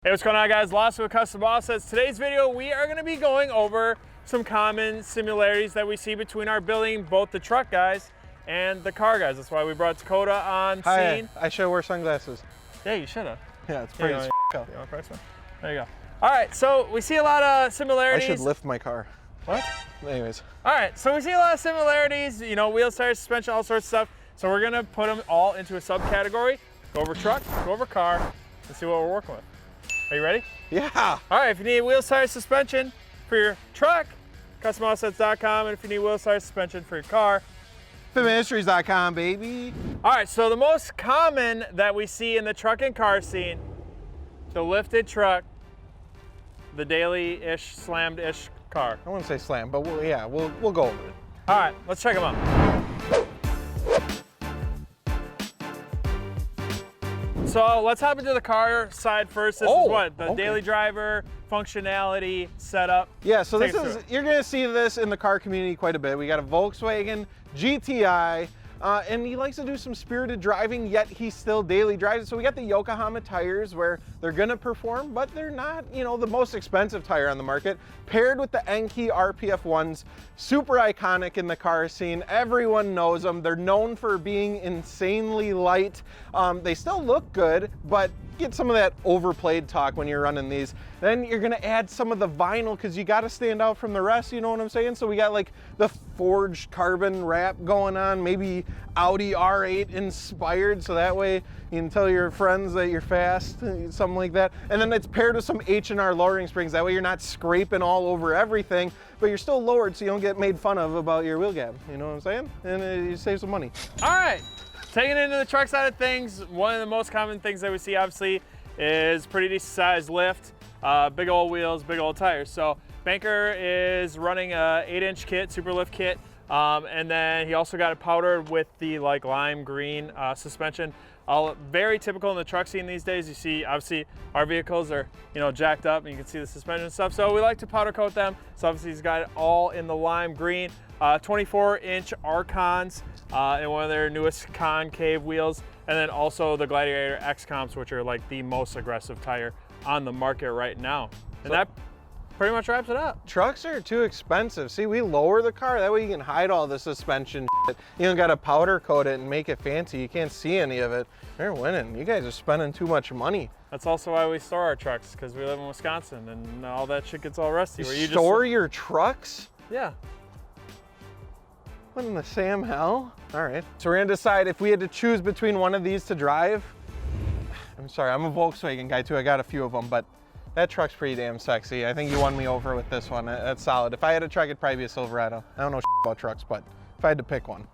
Hey, what's going on, guys? Lawson with Custom Offsets. Today's video, we are going to be going over some common similarities that we see between our building, both the truck guys and the car guys. That's why we brought Dakota on scene. I should wear sunglasses. Yeah, you should have. Yeah, it's pretty You want to press one? There you go. All right, so we see a lot of similarities. I should lift my car. What? Anyways. All right, so we see a lot of similarities, you know, wheels, tires, suspension, all sorts of stuff. So we're going to put them all into a subcategory, go over truck, go over car, and see what we're working with. Are you ready? Yeah. All right, if you need wheels, tires, suspension for your truck, Customoffsets.com, and if you need wheels, tires, suspension for your car, FitMinistries.com, baby. All right, so the most common that we see in the truck and car scene, the lifted truck, the daily-ish, slammed-ish car. I wouldn't say slam, but we'll go over it. All right, let's check them out. So let's hop into the car side first. This is what? The daily driver, functionality, setup. Yeah, so you're gonna see this in the car community quite a bit. We got a Volkswagen GTI, and he likes to do some spirited driving, yet he still daily drives it. So we got the Yokohama tires where they're gonna perform, but they're not, you know, the most expensive tire on the market. Paired with the Enkei RPF ones, super iconic in the car scene. Everyone knows them. They're known for being insanely light. They still look good, but get some of that overplayed talk when you're running these. Then you're gonna add some of the vinyl because you gotta stand out from the rest, you know what I'm saying? So we got like the forged carbon wrap going on, maybe Audi R8 inspired, so that way you can tell your friends that you're fast, something like that. And then it's paired with some H&R lowering springs, that way you're not scraping all over everything, but you're still lowered so you don't get made fun of about your wheel gap, you know what I'm saying? And you save some money. All right. Taking it into the truck side of things, one of the most common things that we see, obviously, is pretty decent sized lift, big old wheels, big old tires. So Banker is running a 8-inch kit, super lift kit, and then he also got it powdered with the like lime green suspension. Very typical in the truck scene these days. You see, obviously, our vehicles are, you know, jacked up, and you can see the suspension and stuff. So we like to powder coat them. So obviously, he's got it all in the lime green. 24-inch Archons and one of their newest concave wheels, and then also the Gladiator X comps, which are like the most aggressive tire on the market right now. And that pretty much wraps it up. Trucks are too expensive. See, we lower the car, that way you can hide all the suspension shit. You don't gotta powder coat it and make it fancy. You can't see any of it. They're winning. You guys are spending too much money. That's also why we store our trucks, because we live in Wisconsin and all that shit gets all rusty. You store your trucks? Yeah. What in the Sam hell? All right. So we're gonna decide if we had to choose between one of these to drive. I'm sorry, I'm a Volkswagen guy too. I got a few of them, but that truck's pretty damn sexy. I think you won me over with this one. That's solid. If I had a truck, it'd probably be a Silverado. I don't know about trucks, but if I had to pick one,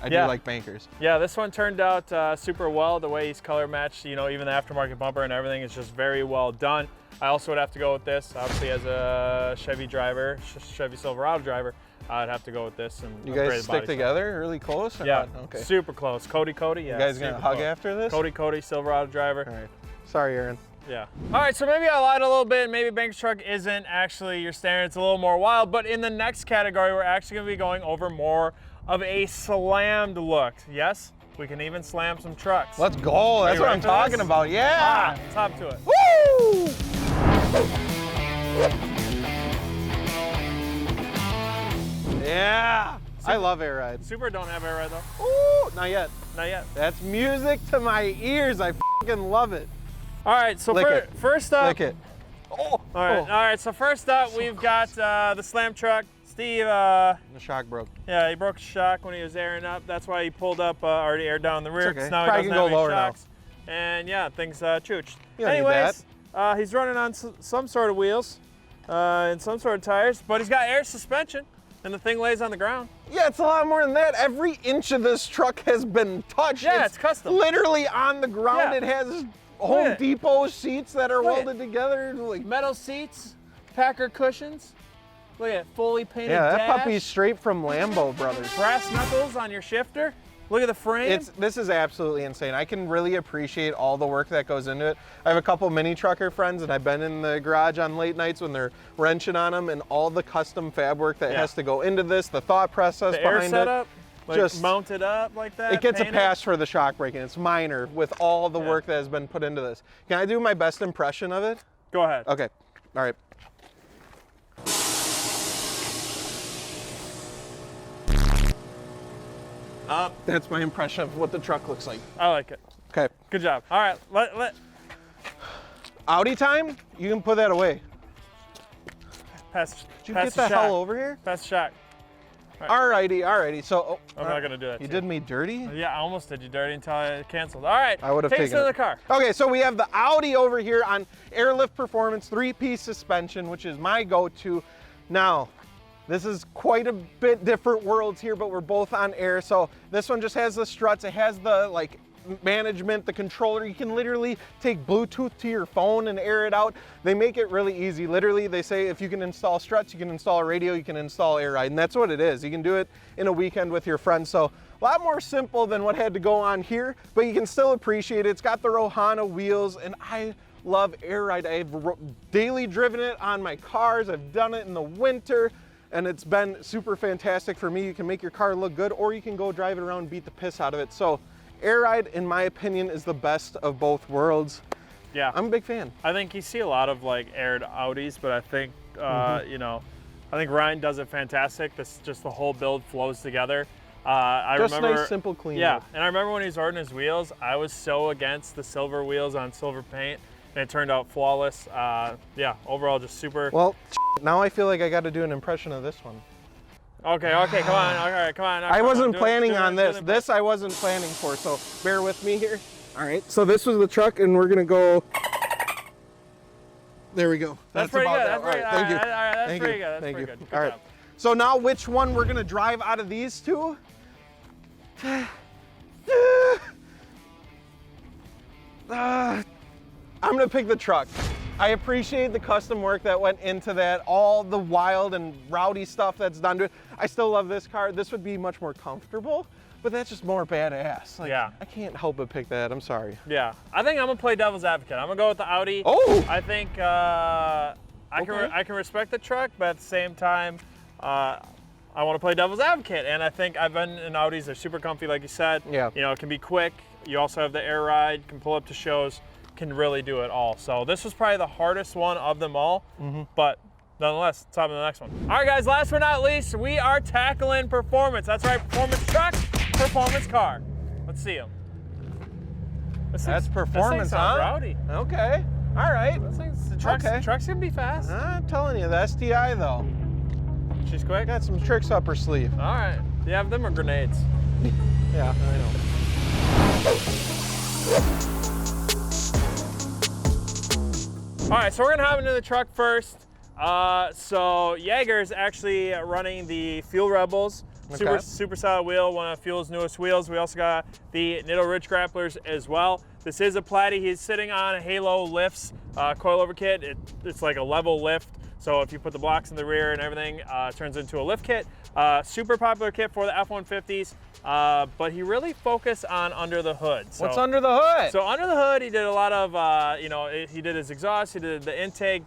I do like Bankers. Yeah, this one turned out super well. The way he's color matched, you know, even the aftermarket bumper and everything is just very well done. I also would have to go with this, obviously, as a Chevy driver, Chevy Silverado driver. I'd have to go with this. And you guys stick together really close? Or yeah, not? Okay. Super close. Cody, yeah. You guys gonna hug after this? Cody, Silverado driver. All right. Sorry, Aaron. Yeah. All right, so maybe I lied a little bit. Maybe Banker's truck isn't actually your standard. It's a little more wild. But in the next category, we're actually going to be going over more of a slammed look. Yes, we can even slam some trucks. Let's go. That's what I'm talking about. Yeah. Let's hop to it. Woo! Yeah. I love air ride. Super don't have air ride though. Ooh, not yet. Not yet. That's music to my ears. I fucking love it. All right, so first up. Lick it. Oh. All right, so first up, we've got the slam truck. Steve, the shock broke. Yeah, he broke a shock when he was airing up. That's why he pulled up, already aired down the rear. It's okay. Now Probably he can doesn't go have lower any shocks. And yeah, things chooched. Anyways, he's running on some sort of wheels and some sort of tires, but he's got air suspension, and the thing lays on the ground. Yeah, it's a lot more than that. Every inch of this truck has been touched. Yeah, it's custom. Literally on the ground. Yeah. It has Home Depot seats that are welded together. Like metal seats, Packer cushions. Look at it, fully painted that dash. puppy's straight from Lambo Brothers. Brass knuckles on your shifter. Look at the frame. This is absolutely insane. I can really appreciate all the work that goes into it. I have a couple mini trucker friends, and I've been in the garage on late nights when they're wrenching on them, and all the custom fab work that has to go into this, the thought process behind it. Like just mounted up like that? It gets a painted? pass for the shock braking. It's minor with all the work that has been put into this. Can I do my best impression of it? Go ahead. Okay. All right. That's my impression of what the truck looks like. I like it. Okay. Good job. All right, let Audi time? You can put that away. pass. Did you pass get the the shock. hell over here? Pass the shock. Alrighty. So, I'm not gonna do that. You to did me dirty? Yeah, I almost did you dirty until I canceled. All right. I would have take taken us to it. the car. Okay, so we have the Audi over here on Airlift Performance 3-piece suspension, which is my go-to. Now, this is quite a bit different worlds here, but we're both on air. So this one just has the struts. It has the like management, the controller. You can literally take Bluetooth to your phone and air it out. They make it really easy. Literally, they say if you can install struts, you can install a radio, you can install air ride, and that's what it is. You can do it in a weekend with your friends. So a lot more simple than what had to go on here, but you can still appreciate it. It's got the Rohana wheels, and I love air ride. I've daily driven it on my cars. I've done it in the winter, and it's been super fantastic for me. You can make your car look good, or you can go drive it around and beat the piss out of it. So air ride, in my opinion, is the best of both worlds. Yeah. I'm a big fan. I think you see a lot of like aired Audis, but I think, you know, I think Ryan does it fantastic. This just the whole build flows together. I Just remember, nice, simple, clean. Yeah, look. and I remember when he was ordering his wheels, I was so against the silver wheels on silver paint, and it turned out flawless. Yeah, overall just super. Well, now I feel like I got to do an impression of this one. Okay, come on, all right, come on. I wasn't planning on this. This I wasn't planning for, so bear with me here. All right, so this was the truck, and we're gonna go. There we go. That's pretty about good. that. That's pretty, All right, thank you. all right, that's Thank pretty you. good. That's Thank pretty you. good. Good All right. job. So now, which one we're gonna drive out of these two? I'm gonna pick the truck. I appreciate the custom work that went into that, all the wild and rowdy stuff that's done to it. I still love this car. This would be much more comfortable, but that's just more badass. Like, Yeah. I can't help but pick that. I'm sorry. Yeah, I think I'm gonna play devil's advocate. I'm gonna go with the Audi. Oh! I think Okay. I can respect the truck, but at the same time, I want to play devil's advocate. And I think I've been in Audis. They're super comfy, like you said. Yeah. You know, it can be quick. You also have the air ride. Can pull up to shows. Can really do it all. So this was probably the hardest one of them all. But nonetheless, let's hop to the next one. All right, guys. Last but not least, we are tackling performance. That's right, performance truck, performance car. Let's see them. That's performance, this thing sounds huh? rowdy. Okay. All right. The truck's gonna be fast. I'm telling you, the STI though. She's quick. Got some tricks up her sleeve. All right. Do you have them or grenades? Yeah, I know. All right, so we're gonna hop into the truck first. So Jaeger is actually running the Fuel Rebels. Okay. Super solid wheel, one of Fuel's newest wheels. We also got the Nitto Ridge Grapplers as well. This is a Platy. He's sitting on a Halo Lifts coilover kit. It's like a level lift. So if you put the blocks in the rear and everything, it turns into a lift kit. Super popular kit for the F-150s, but he really focused on under the hood. So, What's under the hood? So under the hood, he did a lot of, you know, he did his exhaust, he did the intake.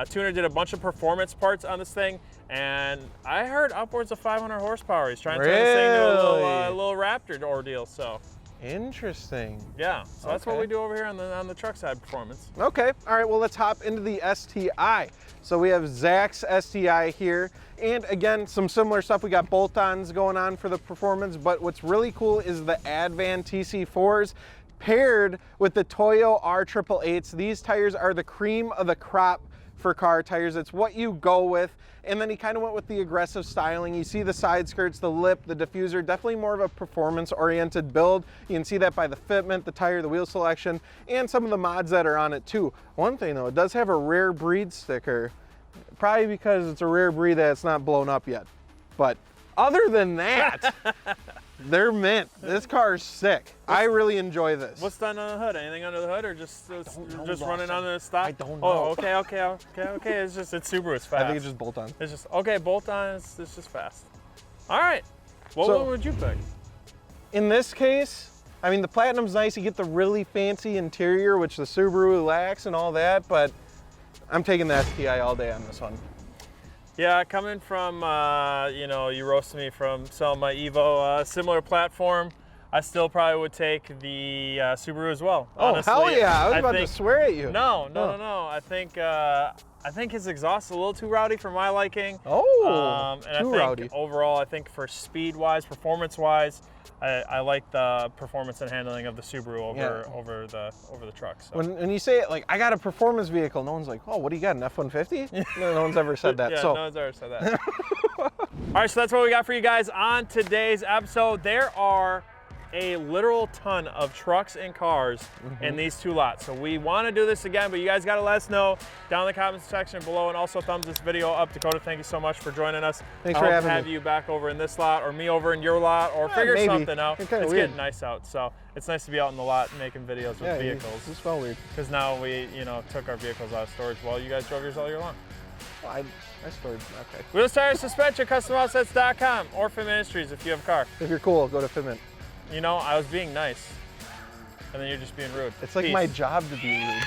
Tuner did a bunch of performance parts on this thing, and I heard upwards of 500 horsepower. He's trying to turn this thing into a little Raptor ordeal. So interesting. yeah, so that's what Okay. we do over here on the truck side performance. Okay, all right, well, let's hop into the STI. So we have Zach's STI here, and again, some similar stuff. We got bolt-ons going on for the performance, but what's really cool is the Advan TC4s paired with the Toyo R888s. These tires are the cream of the crop for car tires. It's what you go with. And then he kind of went with the aggressive styling. You see the side skirts, the lip, the diffuser, definitely more of a performance oriented build. You can see that by the fitment, the tire, the wheel selection, and some of the mods that are on it too. One thing though, it does have a rare breed sticker, probably because it's a rare breed that it's not blown up yet. But other than that, they're mint. This car is sick. I really enjoy this. What's done on the hood? Anything under the hood, or just running on the stock? I don't Oh, know. okay. It's Subaru. It's fast. I think it's just bolt-on. It's just okay. Bolt on. It's just fast. All right. What So- one would you pick? In this case, I mean, the Platinum's nice. You get the really fancy interior, which the Subaru lacks and all that, but I'm taking the STI all day on this one. Yeah, coming from, you know, you roasted me from selling my Evo, similar platform, I still probably would take the Subaru as well. Oh, honestly. hell yeah, I was about to swear at you. No. I think his exhaust is a little too rowdy for my liking. Oh, and I think rowdy. Overall, I think for speed-wise, performance-wise, I like the performance and handling of the Subaru over the truck. So. When you say it, like, I got a performance vehicle, no one's like, oh, what do you got, an F-150? No one's ever said that. Yeah, so. no one's ever said that. All right, so that's what we got for you guys on today's episode. There are a literal ton of trucks and cars in these two lots. So we want to do this again, but you guys got to let us know down in the comments section below, and also thumbs this video up. Dakota, thank you so much for joining us. Thanks for having me. I hope to have you back over in this lot, or me over in your lot, or figure maybe. something out. It's It's getting nice out, so it's nice to be out in the lot making videos with vehicles. It's smell weird. Because now we, you know, took our vehicles out of storage while you guys drove yours all year long. Well, I stored, okay. Wheels, tires, suspension, Customoffsets.com, or Fit Ministries if you have a car. If you're cool, go to Fitment. You know, I was being nice, and then you're just being rude. It's like Peace. my job to be rude.